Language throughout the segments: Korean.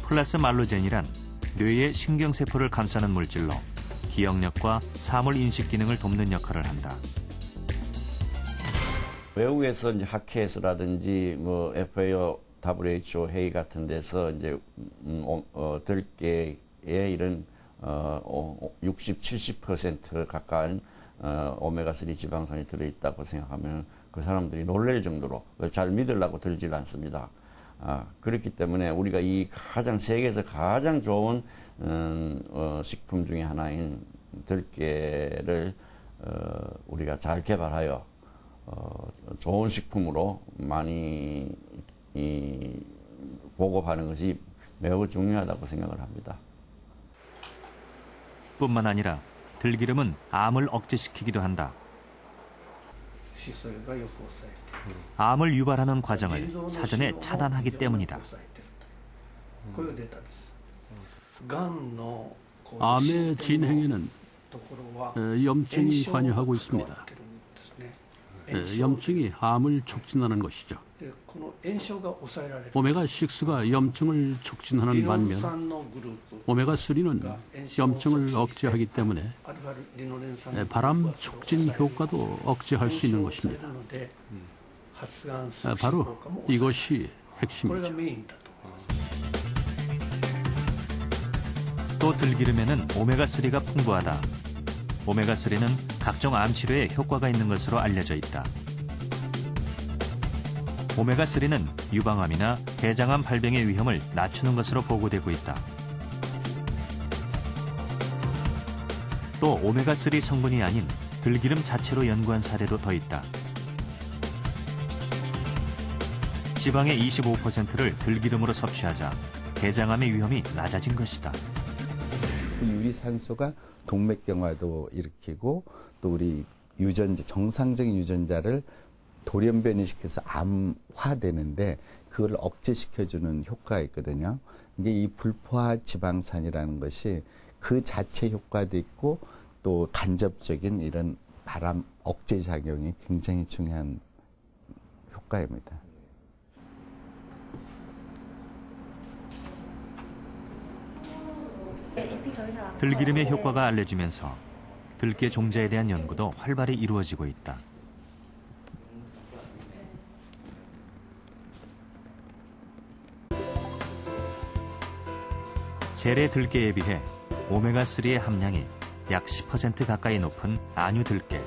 플라스 말로젠이란 뇌의 신경세포를 감싸는 물질로 기억력과 사물 인식 기능을 돕는 역할을 한다. 외국에서 이제 학회에서라든지 뭐 FAO, WHO 회의 같은 데서 이제 들깨의 이런 60, 70% 가까운 오메가3 지방산이 들어있다고 생각하면 그 사람들이 놀랄 정도로 잘 믿으려고 들질 않습니다. 그렇기 때문에 우리가 이 세계에서 가장 좋은 식품 중에 하나인 들깨를 우리가 잘 개발하여 좋은 식품으로 많이 보급하는 것이 매우 중요하다고 생각을 합니다. 뿐만 아니라 들기름은 암을 억제시키기도 한다. 암을 유발하는 과정을 사전에 차단하기 때문이다. 암의 진행에는 염증이 관여하고 있습니다. 염증이 암을 촉진하는 것이죠. 오메가6가 염증을 촉진하는 반면 오메가3는 염증을 억제하기 때문에 발암 촉진 효과도 억제할 수 있는 것입니다. 바로 이것이 핵심이죠. 또 들기름에는 오메가3가 풍부하다. 오메가3는 각종 암 치료에 효과가 있는 것으로 알려져 있다. 오메가3는 유방암이나 대장암 발병의 위험을 낮추는 것으로 보고되고 있다. 또 오메가3 성분이 아닌 들기름 자체로 연구한 사례도 더 있다. 지방의 25%를 들기름으로 섭취하자 대장암의 위험이 낮아진 것이다. 유리산소가 동맥경화도 일으키고 또 우리 유전자, 정상적인 유전자를 돌연변이시켜서 암화되는데 그걸 억제시켜주는 효과가 있거든요. 이게 이 불포화 지방산이라는 것이 그 자체 효과도 있고 또 간접적인 이런 발암 억제 작용이 굉장히 중요한 효과입니다. 들기름의 효과가 알려지면서 들깨 종자에 대한 연구도 활발히 이루어지고 있다. 재래 들깨에 비해 오메가3의 함량이 약 10% 가까이 높은 안유 들깨.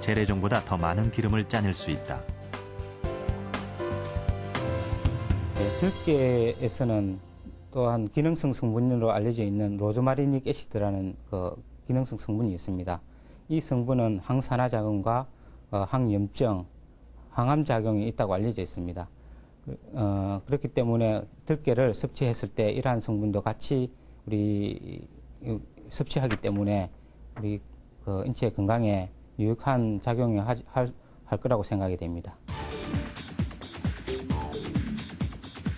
재래종보다 더 많은 기름을 짜낼 수 있다. 들깨에서는 또한 기능성 성분으로 알려져 있는 로즈마리닉 애시드라는 기능성 성분이 있습니다. 이 성분은 항산화 작용과 항염증, 항암 작용이 있다고 알려져 있습니다. 그렇기 때문에 들깨를 섭취했을 때 이러한 성분도 같이 우리 섭취하기 때문에 우리 인체 건강에 유익한 작용을 할 거라고 생각이 됩니다.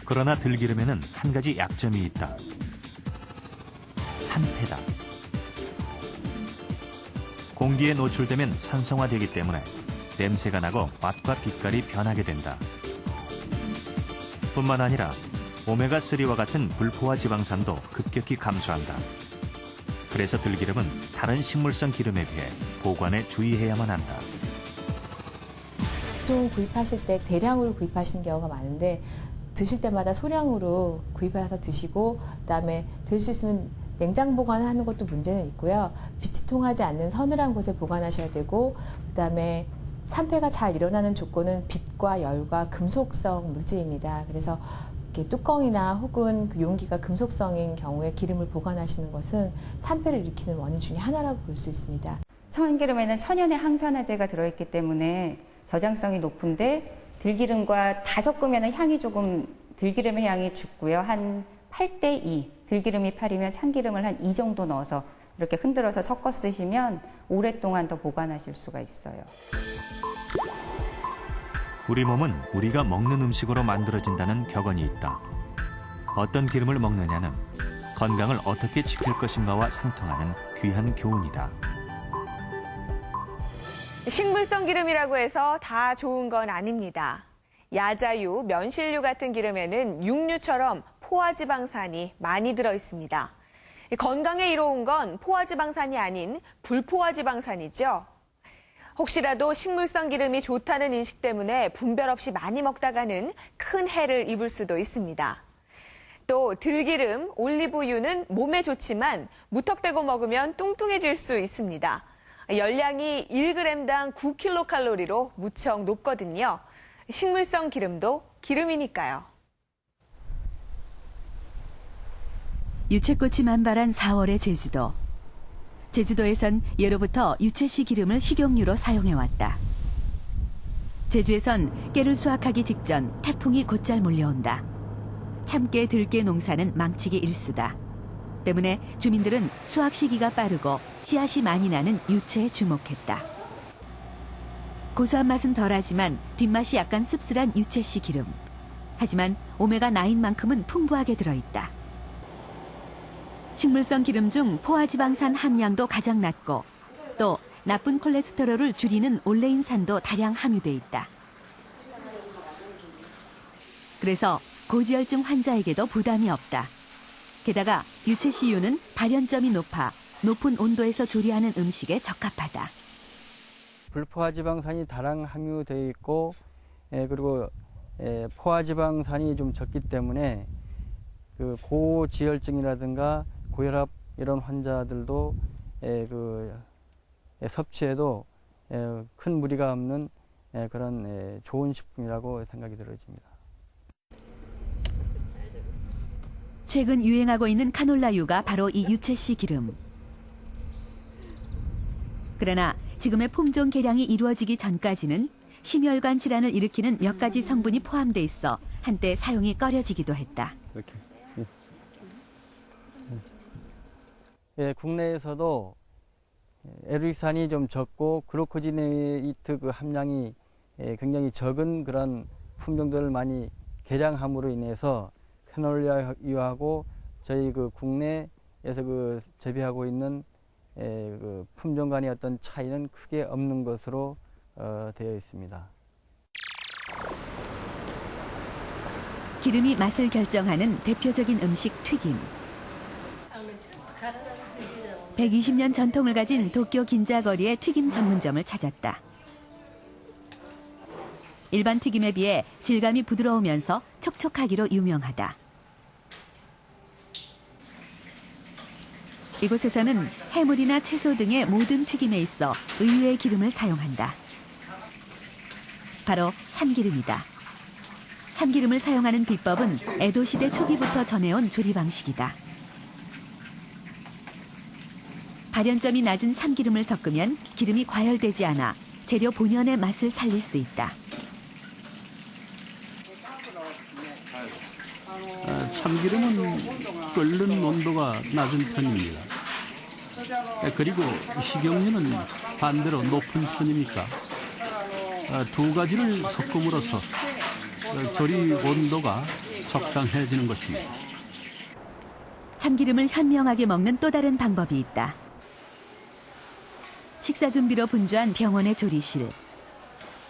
그러나 들기름에는 한 가지 약점이 있다. 산패다. 공기에 노출되면 산성화되기 때문에 냄새가 나고 맛과 빛깔이 변하게 된다. 뿐만 아니라 오메가3와 같은 불포화 지방산도 급격히 감소한다. 그래서 들기름은 다른 식물성 기름에 비해 보관에 주의해야만 한다. 보통 구입하실 때 대량으로 구입하시는 경우가 많은데 드실 때마다 소량으로 구입해서 드시고 그다음에 될 수 있으면 냉장 보관하는 것도 문제는 있고요. 빛이 통하지 않는 서늘한 곳에 보관하셔야 되고 그다음에 산패가 잘 일어나는 조건은 빛과 열과 금속성 물질입니다. 그래서 이렇게 뚜껑이나 혹은 그 용기가 금속성인 경우에 기름을 보관하시는 것은 산패를 일으키는 원인 중에 하나라고 볼 수 있습니다. 참기름에는 천연의 항산화제가 들어있기 때문에 저장성이 높은데 들기름과 다 섞으면 향이 조금 들기름의 향이 죽고요. 한 8:2, 들기름이 8이면 참기름을 한 2 정도 넣어서 이렇게 흔들어서 섞어 쓰시면 오랫동안 더 보관하실 수가 있어요. 우리 몸은 우리가 먹는 음식으로 만들어진다는 격언이 있다. 어떤 기름을 먹느냐는 건강을 어떻게 지킬 것인가와 상통하는 귀한 교훈이다. 식물성 기름이라고 해서 다 좋은 건 아닙니다. 야자유, 면실류 같은 기름에는 육류처럼 포화지방산이 많이 들어 있습니다. 건강에 이로운 건 포화지방산이 아닌 불포화지방산이죠. 혹시라도 식물성 기름이 좋다는 인식 때문에 분별 없이 많이 먹다가는 큰 해를 입을 수도 있습니다. 또 들기름, 올리브유는 몸에 좋지만 무턱대고 먹으면 뚱뚱해질 수 있습니다. 열량이 1g당 9kcal로 무척 높거든요. 식물성 기름도 기름이니까요. 유채꽃이 만발한 4월의 제주도. 제주도에선 예로부터 유채씨 기름을 식용유로 사용해왔다. 제주에선 깨를 수확하기 직전 태풍이 곧잘 몰려온다. 참깨, 들깨 농사는 망치기 일쑤다. 때문에 주민들은 수확 시기가 빠르고 씨앗이 많이 나는 유채에 주목했다. 고소한 맛은 덜하지만 뒷맛이 약간 씁쓸한 유채씨 기름. 하지만 오메가9만큼은 풍부하게 들어있다. 식물성 기름 중 포화지방산 함량도 가장 낮고 또 나쁜 콜레스테롤을 줄이는 올레인산도 다량 함유돼 있다. 그래서 고지혈증 환자에게도 부담이 없다. 게다가 유채씨유는 발연점이 높아 높은 온도에서 조리하는 음식에 적합하다. 불포화지방산이 다량 함유되어 있고 그리고 포화지방산이 좀 적기 때문에 그 고지혈증이라든가 고혈압 이런 환자들도 섭취에도 큰 무리가 없는 그런 좋은 식품이라고 생각이 들어집니다. 최근 유행하고 있는 카놀라유가 바로 이 유채씨 기름. 그러나 지금의 품종 개량이 이루어지기 전까지는 심혈관 질환을 일으키는 몇 가지 성분이 포함돼 있어 한때 사용이 꺼려지기도 했다. 이렇게. 국내에서도 에르기산이 좀 적고 글루코지네이트 그 함량이 굉장히 적은 그런 품종들을 많이 개량함으로 인해서 카놀라유하고 저희 그 국내에서 그 재배하고 있는 그 품종 간의 어떤 차이는 크게 없는 것으로 되어 있습니다. 기름이 맛을 결정하는 대표적인 음식 튀김. 120년 전통을 가진 도쿄 긴자거리의 튀김 전문점을 찾았다. 일반 튀김에 비해 질감이 부드러우면서 촉촉하기로 유명하다. 이곳에서는 해물이나 채소 등의 모든 튀김에 있어 의외의 기름을 사용한다. 바로 참기름이다. 참기름을 사용하는 비법은 에도시대 초기부터 전해온 조리 방식이다. 발연점이 낮은 참기름을 섞으면 기름이 과열되지 않아 재료 본연의 맛을 살릴 수 있다. 참기름은 끓는 온도가 낮은 편입니다. 그리고 식용유는 반대로 높은 편이니까 두 가지를 섞음으로써 조리 온도가 적당해지는 것입니다. 참기름을 현명하게 먹는 또 다른 방법이 있다. 식사 준비로 분주한 병원의 조리실.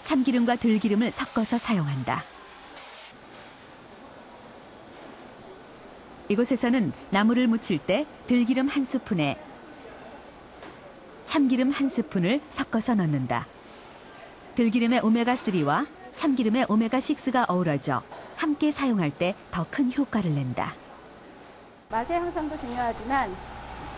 참기름과 들기름을 섞어서 사용한다. 이곳에서는 나물을 무칠 때 들기름 1스푼에 참기름 1스푼을 섞어서 넣는다. 들기름의 오메가3와 참기름의 오메가6가 어우러져 함께 사용할 때 더 큰 효과를 낸다. 맛의 향상도 중요하지만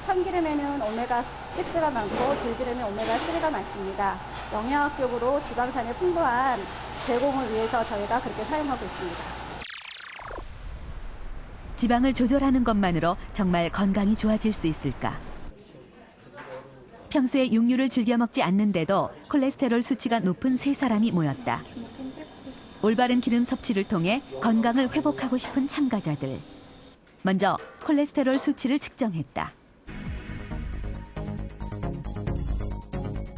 참기름에는 오메가6가 많고 들기름에 오메가3가 많습니다. 영양학적으로 지방산의 풍부한 제공을 위해서 저희가 그렇게 사용하고 있습니다. 지방을 조절하는 것만으로 정말 건강이 좋아질 수 있을까? 평소에 육류를 즐겨 먹지 않는데도 콜레스테롤 수치가 높은 세 사람이 모였다. 올바른 기름 섭취를 통해 건강을 회복하고 싶은 참가자들. 먼저 콜레스테롤 수치를 측정했다.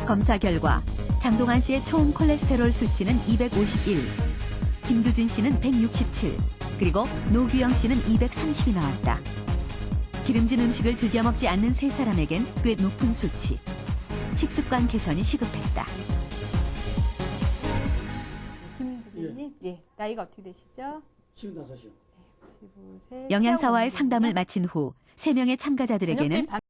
검사 결과 장동환 씨의 총 콜레스테롤 수치는 251, 김두진 씨는 167, 그리고 노규영 씨는 230이 나왔다. 기름진 음식을 즐겨 먹지 않는 세 사람에겐 꽤 높은 수치. 식습관 개선이 시급했다. 김두진님, 예. 나이가 어떻게 되시죠? 55이요. 영양사와의 상담을 마친 후 3명의 참가자들에게는